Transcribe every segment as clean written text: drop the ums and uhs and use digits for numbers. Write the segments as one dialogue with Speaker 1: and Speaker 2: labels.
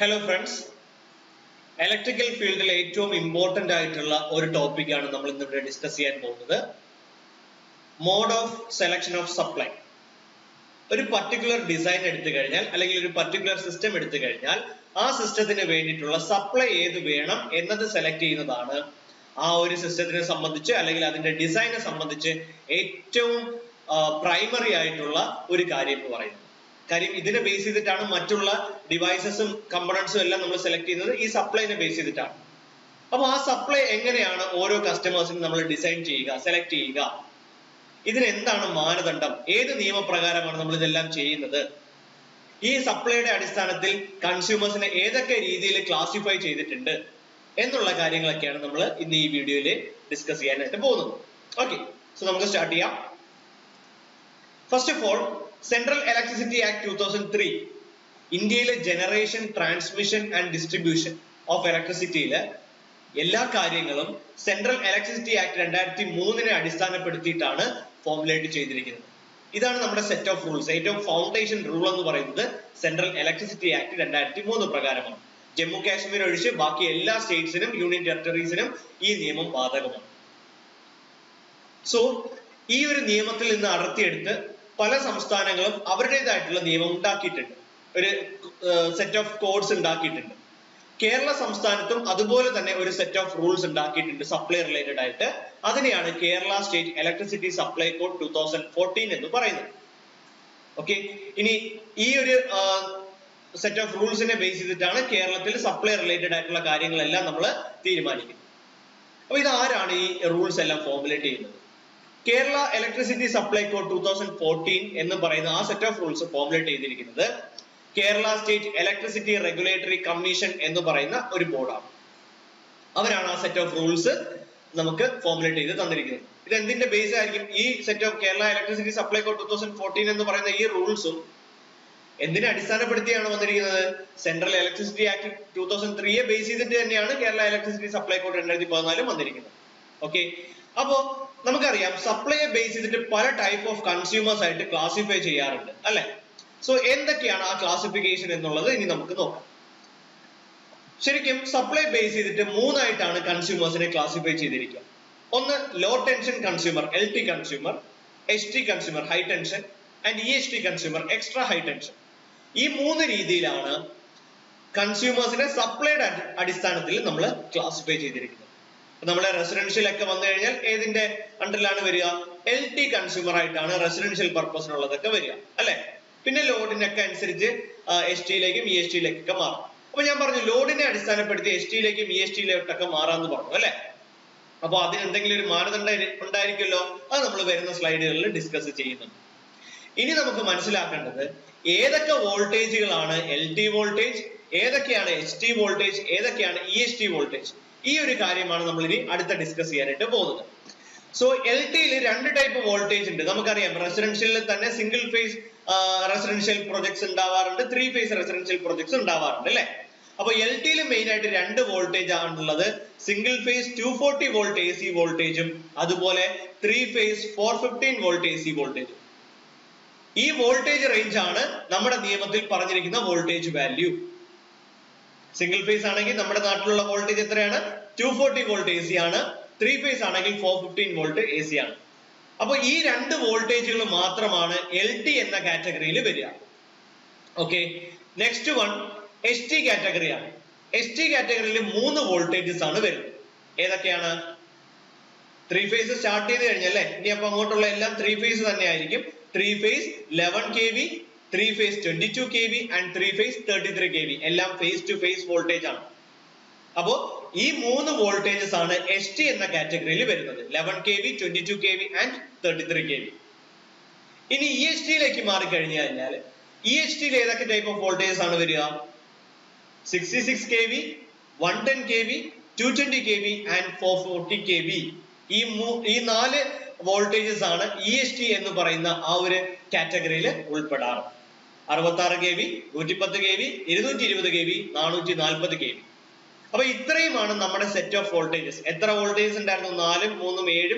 Speaker 1: Hello friends, electrical ഫീൽഡിൽ ഏറ്റവും important ആയിട്ടുള്ള ഒരു ടോപ്പിക്കാണ് നമ്മൾ ഇന്നിവിടെ ഡിസ്കസ് ചെയ്യാൻ പോകുന്നത്. Mode of selection of supply. ഒരു പർട്ടിക്കുലർ ഡിസൈൻ എടുത്തു കഴിഞ്ഞാൽ അല്ലെങ്കിൽ ഒരു പർട്ടിക്കുലർ സിസ്റ്റം എടുത്തു കഴിഞ്ഞാൽ ആ സിസ്റ്റത്തിന് വേണ്ടിയിട്ടുള്ള സപ്ലൈ ഏത് വേണം എന്നത് സെലക്ട് ചെയ്യുന്നതാണ് ആ ഒരു സിസ്റ്റത്തിനെ സംബന്ധിച്ച് അല്ലെങ്കിൽ അതിന്റെ ഡിസൈനെ സംബന്ധിച്ച് ഏറ്റവും പ്രൈമറി ആയിട്ടുള്ള ഒരു കാര്യം എന്ന് പറയുന്നത്. കാര്യം ഇതിനെ ബേസ് ചെയ്തിട്ടാണ് മറ്റുള്ള ഡിവൈസസും കമ്പണൻസും എല്ലാം നമ്മൾ സെലക്ട് ചെയ്യുന്നത് ഈ സപ്ലൈനെ ബേസ് ചെയ്തിട്ടാണ്. അപ്പൊ ആ സപ്ലൈ എങ്ങനെയാണ് ഓരോ കസ്റ്റമേഴ്സിനും നമ്മൾ ഡിസൈൻ ചെയ്യുക, സെലക്ട് ചെയ്യുക, ഇതിന് എന്താണ് മാനദണ്ഡം, ഏത് നിയമപ്രകാരമാണ് നമ്മൾ ഇതെല്ലാം ചെയ്യുന്നത്, ഈ സപ്ലൈയുടെ അടിസ്ഥാനത്തിൽ കൺസ്യൂമേഴ്സിനെ ഏതൊക്കെ രീതിയിൽ ക്ലാസിഫൈ ചെയ്തിട്ടുണ്ട് എന്നുള്ള കാര്യങ്ങളൊക്കെയാണ് നമ്മൾ ഇന്ന് ഈ വീഡിയോയിൽ ഡിസ്കസ് ചെയ്യാനായിട്ട് പോകുന്നത്. ഓക്കെ, സോ നമുക്ക് സ്റ്റാർട്ട് ചെയ്യാം. First of all, central electricity act 2003 ഇന്ത്യയിലെ generation, transmission and distribution of ഇലക്ട്രിസിറ്റിയിലെ എല്ലാ കാര്യങ്ങളും സെൻട്രൽ ഇലക്ട്രിസിറ്റി ആക്ട് 2003 അടിസ്ഥാനപ്പെടുത്തിയിട്ടാണ് ഫോർമുലേറ്റ് ചെയ്തിരിക്കുന്നത്. ഇതാണ് നമ്മുടെ സെറ്റ് ഓഫ് റൂൾസ്. ഏറ്റവും ഫൗണ്ടേഷൻ റൂൾ എന്ന് പറയുന്നത് സെൻട്രൽ ഇലക്ട്രിസിറ്റി ആക്ട് 2003 പ്രകാരമാണ്. ജമ്മു കാശ്മീർ ഒഴിച്ച് ബാക്കി എല്ലാ സ്റ്റേറ്റ്സിനും യൂണിയൻ ടെറിട്ടറീസിനും ഈ നിയമം ബാധകമാണ്. സോ ഈ ഒരു നിയമത്തിൽ നിന്ന് അടർത്തിയെടുത്ത് പല സംസ്ഥാനങ്ങളും അവരുടേതായിട്ടുള്ള നിയമം ഉണ്ടാക്കിയിട്ടുണ്ട്, ഒരു സെറ്റ് ഓഫ് കോഡ്സ് ഉണ്ടാക്കിയിട്ടുണ്ട്. കേരള സംസ്ഥാനത്തും അതുപോലെ തന്നെ ഒരു സെറ്റ് ഓഫ് റൂൾസ് ഉണ്ടാക്കിയിട്ടുണ്ട് സപ്ലൈ റിലേറ്റഡ് ആയിട്ട്. അതിനെയാണ് Kerala state electricity supply code 2014 എന്ന് പറയുന്നത്. ഓക്കെ, ഇനി ഈ ഒരു സെറ്റ് ഓഫ് റൂൾസിനെ ബേസ് ചെയ്തിട്ടാണ് കേരളത്തിൽ സപ്ലൈ റിലേറ്റഡ് ആയിട്ടുള്ള കാര്യങ്ങളെല്ലാം നമ്മൾ തീരുമാനിക്കുന്നത്. അപ്പൊ ഇത് ആരാണ് ഈ റൂൾസ് എല്ലാം ഫോർമുലേറ്റ് ചെയ്യുന്നത്? കേരള ഇലക്ട്രിസിറ്റി സപ്ലൈ കോഡ് 2014 എന്ന് പറയുന്ന ആ സെറ്റ് ഓഫ് റൂൾസ് ഫോർമുലേറ്റ് ചെയ്തിരിക്കുന്നത് Kerala state electricity regulatory commission എന്ന് പറയുന്ന ഒരു ബോർഡാണ്. അവരാണ് ആ സെറ്റ് ഓഫ് റൂൾസ് നമുക്ക് ഫോർമുലേറ്റ് ചെയ്ത് തന്നിരിക്കുന്നത്. ഇത് എന്തിന്റെ ബേസ് ആയിരിക്കും? ഈ set of Kerala electricity supply code 2014 എന്ന് പറയുന്ന ഈ റൂൾസും എന്തിനെ അടിസ്ഥാനപ്പെടുത്തിയാണ് വന്നിരിക്കുന്നത്? സെൻട്രൽ ഇലക്ട്രിസിറ്റി ആക്ട് 2003 ബേസ് ചെയ്തിട്ട് തന്നെയാണ് കേരള ഇലക്ട്രിസിറ്റി സപ്ലൈ കോഡ് 2014 വന്നിരിക്കുന്നത്. ഓക്കെ, അപ്പോ നമുക്കറിയാം സപ്ലൈയെ ബേസ് ചെയ്തിട്ട് പല ടൈപ്പ് ഓഫ് കൺസ്യൂമേഴ്സ് ആയിട്ട് ക്ലാസിഫൈ ചെയ്യാറുണ്ട്, അല്ലെ? സോ എന്തൊക്കെയാണ് ആ ക്ലാസിഫിക്കേഷൻ എന്നുള്ളത് ഇനി നമുക്ക് നോക്കാം. ശരിക്കും സപ്ലൈ ബേസ് ചെയ്തിട്ട് മൂന്നായിട്ടാണ് കൺസ്യൂമേഴ്സിനെ ക്ലാസിഫൈ ചെയ്തിരിക്കുക. ഒന്ന് low tension consumer, LT consumer, HT consumer high tension and EHT consumer extra high tension. ഈ മൂന്ന് രീതിയിലാണ് കൺസ്യൂമേഴ്സിനെ സപ്ലൈയുടെ അടിസ്ഥാനത്തിൽ നമ്മൾ ക്ലാസിഫൈ ചെയ്തിരിക്കുന്നത്. നമ്മളെ റെസിഡൻഷ്യൽ ഒക്കെ വന്നു കഴിഞ്ഞാൽ ഏതിന്റെ അണ്ടറിലാണ് വരിക? LT കൺസ്യൂമർ ആയിട്ടാണ് റെസിഡൻഷ്യൽ പർപ്പസിനുള്ളതൊക്കെ വരിക, അല്ലെ? പിന്നെ ലോഡിനൊക്കെ അനുസരിച്ച് HT യിലേക്കും EHT യിലേക്കൊക്കെ മാറും. അപ്പൊ ഞാൻ പറഞ്ഞു ലോഡിനെ അടിസ്ഥാനപ്പെടുത്തി HT യിലേക്കും EHT യിലേക്കൊക്കെ മാറാന്ന് പറഞ്ഞു, അല്ലെ? അപ്പൊ അതിന് എന്തെങ്കിലും ഒരു മാനദണ്ഡം ഉണ്ടായിരിക്കുമല്ലോ, അത് നമ്മൾ വരുന്ന സ്ലൈഡുകളിൽ ഡിസ്കസ് ചെയ്യുന്നുണ്ട്. ഇനി നമുക്ക് മനസ്സിലാക്കേണ്ടത് ഏതൊക്കെ വോൾട്ടേജുകളാണ് LT വോൾട്ടേജ്, ഏതൊക്കെയാണ് HT വോൾട്ടേജ്, ഏതൊക്കെയാണ് EHT വോൾട്ടേജ്. ഈ ഒരു കാര്യമാണ് നമ്മൾ ഇനി അടുത്ത ഡിസ്കസ് ചെയ്യാനായിട്ട് പോകുന്നത്. സോ LT യിൽ രണ്ട് ടൈപ്പ് വോൾട്ടേജ് ഉണ്ട്. നമുക്കറിയാം റെസിഡൻഷ്യലിൽ തന്നെ സിംഗിൾ ഫേസ് റെസിഡൻഷ്യൽ പ്രൊജക്ട്സ് ഉണ്ടാവാറുണ്ട്, 3 ഫേസ് റെസിഡൻഷ്യൽ പ്രൊജക്ട്സ് ഉണ്ടാവാറുണ്ട്, അല്ലെ? അപ്പൊ LT യിൽ മെയിൻ ആയിട്ട് രണ്ട് വോൾട്ടേജ് ആണുള്ളത്. സിംഗിൾ ഫേസ് 240 വോൾട്ട് AC വോൾട്ടേജും അതുപോലെ 3 ഫേസ് 415 വോൾട്ട് AC വോൾട്ടേജും. ഈ വോൾട്ടേജ് റേഞ്ച് ആണ് നമ്മുടെ നിയമത്തിൽ പറഞ്ഞിരിക്കുന്ന വോൾട്ടേജ് വാല്യൂ. സിംഗിൾ ഫേസ് ആണെങ്കിൽ നമ്മുടെ നാട്ടിലുള്ള വോൾട്ടേജ് എത്രയാണ്? 240 വോൾട്ട് AC ആണ്. 3 ഫേസ് ആണെങ്കിൽ 415 വോൾട്ട് AC ആണ്. അപ്പൊ ഈ രണ്ട് വോൾട്ടേജുകൾ മാത്രമാണ് LT എന്ന കാറ്റഗറിയിൽ വരിക. Okay, next one HT കാറ്റഗറിയാണ്. HT കാറ്റഗറിയിൽ 3 വോൾട്ടേജസ് ആണ് വരുന്നത്. ഏതൊക്കെയാണ്? 3 ഫേസ് സ്റ്റാർട്ട് ചെയ്ത് കഴിഞ്ഞല്ലേ, ഇനി അപ്പൊ അങ്ങോട്ടുള്ള എല്ലാം 3 ഫേസ് തന്നെ ആയിരിക്കും. 3 phase 11 kV, 3 phase 22 kV and 3 phase 33 kV എല്ലാം ഫേസ് ടു ഫേസ് വോൾട്ടേജ് ആണ്. അപ്പോ ഈ 3 വോൾട്ടേജസ് ആണ് HT എന്ന കാറ്റഗറിയിൽ വരുന്നത്. 11 kV, 22 kV and 33 kV. ഇനി EHT യിലേക്ക് മാറി കഴിഞ്ഞു കഴിഞ്ഞാൽ EHT യിൽ ഏതൊക്കെ ടൈപ്പ് ഓഫ് വോൾട്ടേജസ് ആണ് വരിക? 66 kV, 110 kV, 220 kV and 440 kV. ഈ 4 വോൾട്ടേജസ് ആണ് EHT എന്ന് പറയുന്ന ആ ഒരു കാറ്റഗറിയിൽ ഉൾപ്പെടാറ്. 66 kV, 110 kV, 220 kV, 440 kV. അപ്പൊ ഇത്രയുമാണ് നമ്മുടെ സെറ്റ് ഓഫ് വോൾട്ടേജസ്. എത്ര വോൾട്ടേജസ് ഉണ്ടായിരുന്നു? 4 3 7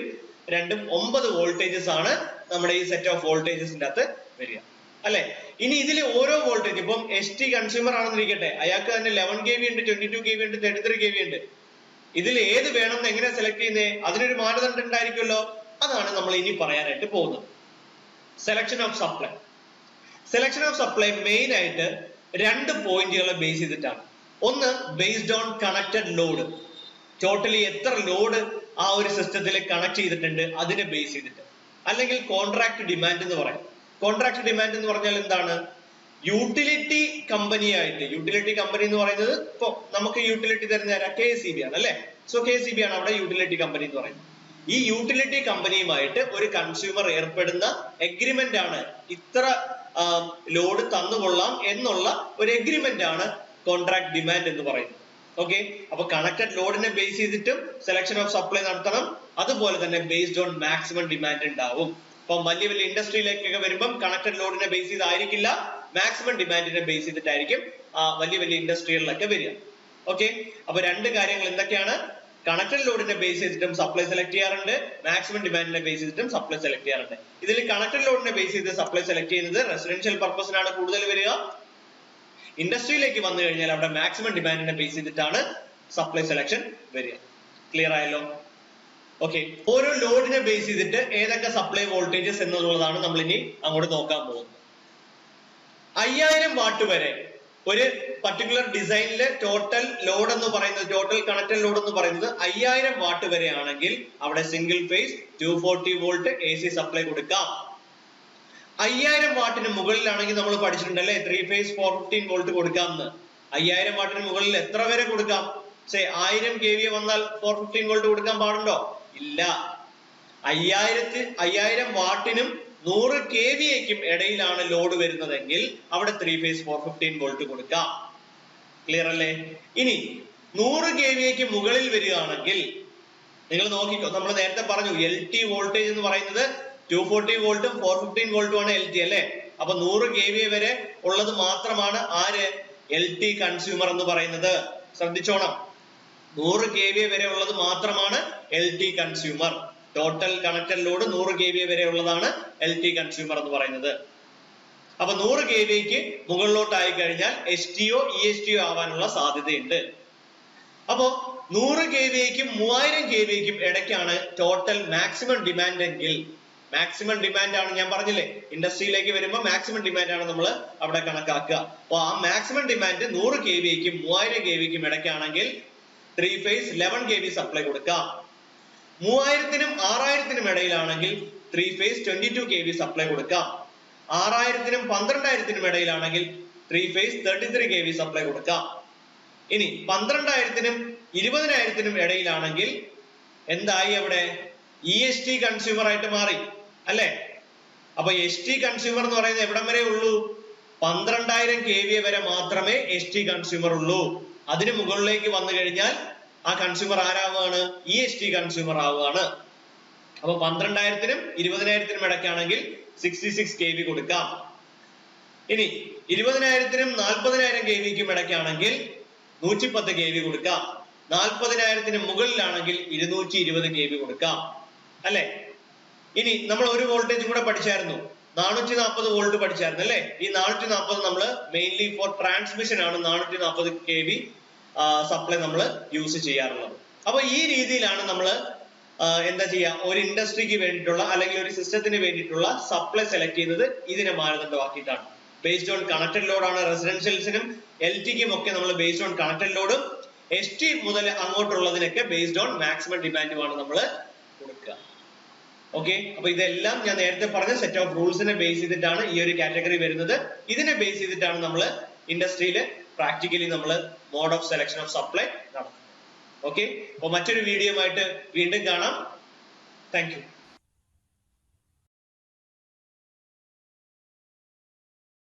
Speaker 1: 2 9 വോൾട്ടേജസ് ആണ് നമ്മുടെ ഈ സെറ്റ് ഓഫ് വോൾട്ടേജസിന്റെ അകത്ത് വരിക. അല്ലെ? ഇനി ഇതിലെ ഓരോ വോൾട്ടേജ്, ഇപ്പം ST കൺസ്യൂമർ ആണെന്നിരിക്കട്ടെ, അയാൾക്ക് തന്നെ 11 kV ഉണ്ട്, 22 kV ഉണ്ട്, 33 kV ഉണ്ട്. ഇതിൽ ഏത് വേണമെന്ന് എങ്ങനെ സെലക്ട് ചെയ്യുന്നേ? അതിനൊരു മാനദണ്ഡം ഉണ്ടായിരിക്കുമല്ലോ. അതാണ് നമ്മൾ ഇനി പറയാനായിട്ട് പോകുന്നത്. Selection of supply. Selection of supply main ആയിട്ട് രണ്ട് പോയിന്റുകളെ ബേസ് ചെയ്തിട്ടാണ്. ഒന്ന് based on connected load, totally എത്ര ലോഡ് ആ ഒരു സിസ്റ്റത്തിൽ കണക്ട് ചെയ്തിട്ടുണ്ട് അതിനെ ബേസ് ചെയ്തിട്ട്. അല്ലെങ്കിൽ കോൺട്രാക്ട് ഡിമാൻഡ് എന്ന് പറയും. കോൺട്രാക്ട് ഡിമാൻഡ് എന്ന് പറഞ്ഞാൽ എന്താണ്? യൂട്ടിലിറ്റി കമ്പനി ആയിട്ട്, യൂട്ടിലിറ്റി കമ്പനി എന്ന് പറയുന്നത് ഇപ്പൊ നമുക്ക് യൂട്ടിലിറ്റി തരുന്ന KSEB ആണ് അല്ലെ? സോ KSEB ആണ് അവിടെ യൂട്ടിലിറ്റി കമ്പനി എന്ന് പറയുന്നത്. ഈ യൂട്ടിലിറ്റി കമ്പനിയുമായിട്ട് ഒരു കൺസ്യൂമർ ഏർപ്പെടുന്ന എഗ്രിമെന്റ് ആണ്, ഇത്ര ലോഡ് തന്നുകൊള്ളാം എന്നുള്ള ഒരു എഗ്രിമെന്റ് ആണ് കോൺട്രാക്ട് ഡിമാൻഡ് എന്ന് പറയുന്നത്. ഓക്കെ, അപ്പൊ കണക്റ്റഡ് ലോഡിനെ ബേസ് ചെയ്തിട്ടും സെലക്ഷൻ ഓഫ് സപ്ലൈ നടത്തണം. അതുപോലെ തന്നെ ബേസ്ഡ് ഓൺ മാക്സിമം ഡിമാൻഡ് ഉണ്ടാവും. ഇപ്പം വലിയ വലിയ ഇൻഡസ്ട്രിയിലേക്കൊക്കെ വരുമ്പം കണക്റ്റഡ് ലോഡിനെ ബേസ് ചെയ്തായിരിക്കില്ല, മാക്സിമം ഡിമാൻഡിനെ ബേസ് ചെയ്തിട്ടായിരിക്കും വലിയ വലിയ ഇൻഡസ്ട്രികളിലൊക്കെ വരിക. ഓക്കെ, അപ്പൊ രണ്ട് കാര്യങ്ങൾ എന്തൊക്കെയാണ്? കണക്റ്റഡ് ലോഡിനെ ബേസ് ചെയ്തിട്ടും സപ്ലൈ സെലക്ട് ചെയ്യാറുണ്ട്, മാക്സിമം ഡിമാൻഡിനെ ബേസ് ചെയ്തിട്ടും സപ്ലൈ സെലക്ട് ചെയ്യാറുണ്ട്. ഇതിൽ കണക്റ്റഡ് ലോഡിനെ ബേസ് ചെയ്ത് സപ്ലൈ സെലക്ട് ചെയ്യുന്നത് റെസിഡൻഷ്യൽ പർപ്പസിനാണ് കൂടുതൽ വരിക. ഇൻഡസ്ട്രിയിലേക്ക് വന്നു കഴിഞ്ഞാൽ അവിടെ മാക്സിമം ഡിമാൻഡിനെ ബേസ് ചെയ്തിട്ടാണ് സപ്ലൈ സെലക്ഷൻ വരിക. ക്ലിയർ ആയല്ലോ? ഓക്കെ, ഓരോ ലോഡിനെ ബേസ് ചെയ്തിട്ട് ഏതൊക്കെ സപ്ലൈ വോൾട്ടേജസ് എന്നുള്ളതാണ് നമ്മൾ ഇനി അങ്ങോട്ട് നോക്കാൻ പോകുന്നത്. 5000 വാട്ട് വരെ ഒരു പർട്ടിക്കുലർ ഡിസൈനിലെ ടോട്ടൽ ലോഡ് എന്ന് പറയുന്നത്, ടോട്ടൽ കണക്റ്റഡ് ലോഡ് എന്ന് പറയുന്നത് 5000 വാട്ട് വരെ ആണെങ്കിൽ അവിടെ single phase 240 volt AC supply കൊടുക്കാം. 5000 വാട്ടിന് മുകളിലാണെങ്കിൽ നമ്മൾ പഠിച്ചിട്ടുണ്ടല്ലേ 3 ഫേസ് 415 വോൾട്ട് കൊടുക്കാമെന്ന്. 5000 വാട്ടിന് മുകളിൽ എത്ര വരെ കൊടുക്കാം? 1000 kVA വന്നാൽ 415 വോൾട്ട് കൊടുക്കാൻ പാടുണ്ടോ? ഇല്ല. 5000 വാട്ടിനും 100 kVAക്കും ഇടയിലാണ് ലോഡ് വരുന്നതെങ്കിൽ അവിടെ 3 ഫേസ് 415 വോൾട്ട് കൊടുക്കാം. ക്ലിയർ അല്ലേ? ഇനി 100 kVAക്ക് മുകളിൽ വരികയാണെങ്കിൽ നിങ്ങൾ നോക്കിക്കോ, നമ്മൾ നേരത്തെ പറഞ്ഞു LT വോൾട്ടേജ് എന്ന് പറയുന്നത് 240 വോൾട്ടും 415 വോൾട്ടും ആണ് LT അല്ലെ? അപ്പൊ 100 kVA വരെ ഉള്ളത് മാത്രമാണ് ആര്? LT കൺസ്യൂമർ എന്ന് പറയുന്നത്. ശ്രദ്ധിച്ചോണം, 100 kVA വരെ ഉള്ളത് മാത്രമാണ് LT consumer. Total connected load 100 kVA വരെ ഉള്ളതാണ് LT കൺസ്യൂമർ എന്ന് പറയുന്നത്. അപ്പൊ 100 kVAക്ക് മുകളിലോട്ട് ആയി കഴിഞ്ഞാൽ STO ESTO ആവാനുള്ള സാധ്യതയുണ്ട്. അപ്പോ 100 kVAക്കും 3000 kVAക്കും ഇടയ്ക്കാണ് ടോട്ടൽ മാക്സിമം ഡിമാൻഡ് എങ്കിൽ, മാക്സിമം ഡിമാൻഡ് ആണ് ഞാൻ പറഞ്ഞില്ലേ, ഇൻഡസ്ട്രിയിലേക്ക് വരുമ്പോൾ മാക്സിമം ഡിമാൻഡ് ആണ് നമ്മൾ അവിടെ കണക്കാക്കുക. അപ്പൊ ആ മാക്സിമം ഡിമാൻഡ് 100 kVAക്കും 3000 kVAക്കും ഇടയ്ക്കാണെങ്കിൽ 3 ഫേസ് 11 kV സപ്ലൈ കൊടുക്കാം. 3000നും 6000നും ഇടയിലാണെങ്കിൽ 3 ഫേസ് 22 kV സപ്ലൈ കൊടുക്കാം. 6000നും 12000നും ഇടയിലാണെങ്കിൽ 3 ഫേസ് 33 kV സപ്ലൈ കൊടുക്കാം. ഇനി 12000നും 20000നും ഇടയിലാണെങ്കിൽ എന്തായി? അവിടെ EST കൺസ്യൂമർ ആയിട്ട് മാറി അല്ലെ? അപ്പൊ ST കൺസ്യൂമർ എന്ന് പറയുന്നത് എവിടം വരെ ഉള്ളൂ? 12000 kVA വരെ മാത്രമേ ST കൺസ്യൂമർ ഉള്ളൂ. അതിന് മുകളിലേക്ക് വന്നു കഴിഞ്ഞാൽ ആ കൺസ്യൂമർ ആരാവുകയാണ്? EST കൺസ്യൂമർ ആവുകയാണ്. അപ്പൊ 12000നും 20000നും ഇടയ്ക്കാണെങ്കിൽ 66 kV കൊടുക്കാം. ഇനി 20000നും 40000 kVക്കും ഇടയ്ക്കാണെങ്കിൽ 110 kV കൊടുക്കാം. 40000ന് മുകളിലാണെങ്കിൽ 220 kV കൊടുക്കാം അല്ലെ? ഇനി നമ്മൾ ഒരു വോൾട്ടേജ് കൂടെ പഠിച്ചായിരുന്നു, 440 വോൾട്ട് പഠിച്ചായിരുന്നു അല്ലെ? ഈ 440 നമ്മൾ മെയിൻലി ഫോർ ട്രാൻസ്മിഷൻ ആണ് 440 kV സപ്ലൈ നമ്മൾ യൂസ് ചെയ്യാറുള്ളത്. അപ്പൊ ഈ രീതിയിലാണ് നമ്മൾ എന്താ ചെയ്യാ, ഒരു ഇൻഡസ്ട്രിക്ക് വേണ്ടിയിട്ടുള്ള അല്ലെങ്കിൽ ഒരു സിസ്റ്റത്തിന് വേണ്ടിയിട്ടുള്ള സപ്ലൈ സെലക്ട് ചെയ്യുന്നത് ഇതിനെ മാനദണ്ഡമാക്കിയിട്ടാണ്. ബേസ്ഡ് ഓൺ കണക്റ്റഡ് ലോഡ് ആണ് റെസിഡൻഷ്യൽസിനും LTക്കും ഒക്കെ നമ്മൾ ബേസ്ഡ് ഓൺ കണക്റ്റഡ് ലോഡും ST മുതൽ അങ്ങോട്ടുള്ളതിനൊക്കെ ബേസ്ഡ് ഓൺ മാക്സിമം ഡിമാൻഡുമാണ് നമ്മൾ കൊടുക്കുക. ഓക്കെ, അപ്പൊ ഇതെല്ലാം ഞാൻ നേരത്തെ പറഞ്ഞ സെറ്റ് ഓഫ് റൂൾസിനെ ബേസ് ചെയ്തിട്ടാണ് ഈ ഒരു കാറ്റഗറി വരുന്നത്. ഇതിനെ ബേസ് ചെയ്തിട്ടാണ് നമ്മൾ ഇൻഡസ്ട്രിയിൽ പ്രാക്ടിക്കലി നമ്മൾ mode of selection of supply നടത്തുന്നത്. ഓക്കെ, അപ്പൊ മറ്റൊരു വീഡിയോ ആയിട്ട് വീണ്ടും കാണാം. Thank U.